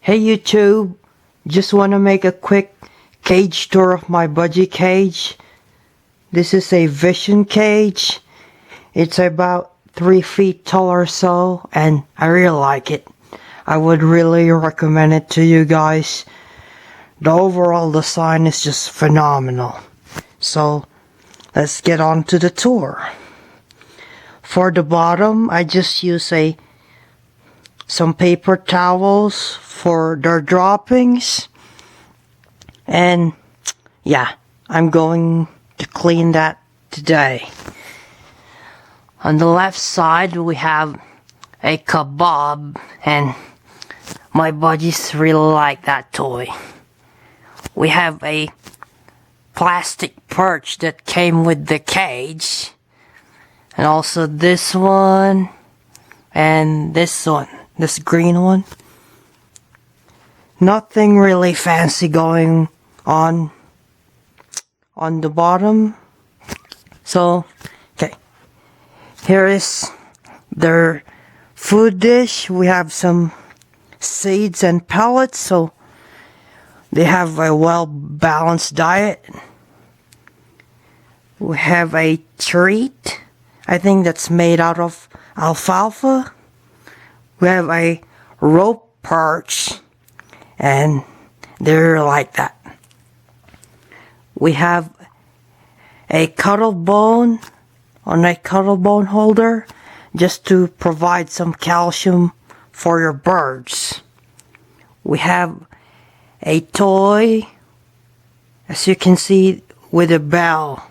Hey YouTube, just want to make a quick cage tour of my Budgie cage. This is a Vision cage. It's about 3 feet tall or so, and I really like it. I would really recommend it to you guys. The overall design is just phenomenal. So let's get on to the tour. For the bottom, I just use some paper towels for their droppings, and yeah, I'm going to clean that today. On the left side we have a kebab, and my buddies really like that toy. We have a plastic perch that came with the cage, and also this one and this one, this green one. Nothing really fancy going on the bottom. So okay, here is their food dish. We have some seeds and pellets, so they have a well-balanced diet. We have a treat, I think that's made out of alfalfa. We have a rope perch, and they're like that. We have a cuddle bone on a cuddle bone holder, just to provide some calcium for your birds. We have a toy, as you can see, with a bell.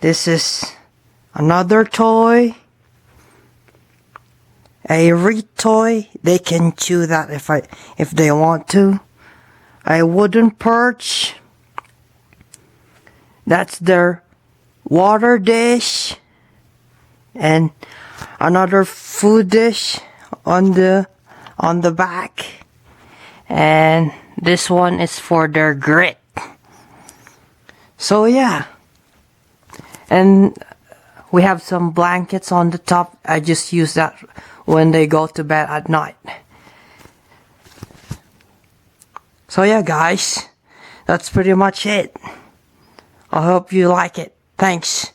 This is another toy, a reed toy. They can chew that if they want to. A wooden perch. That's their water dish, and another food dish on the back. And this one is for their grit. So yeah, and we have some blankets on the top. I just use that when they go to bed at night. So yeah guys, that's pretty much it. I hope you like it. Thanks.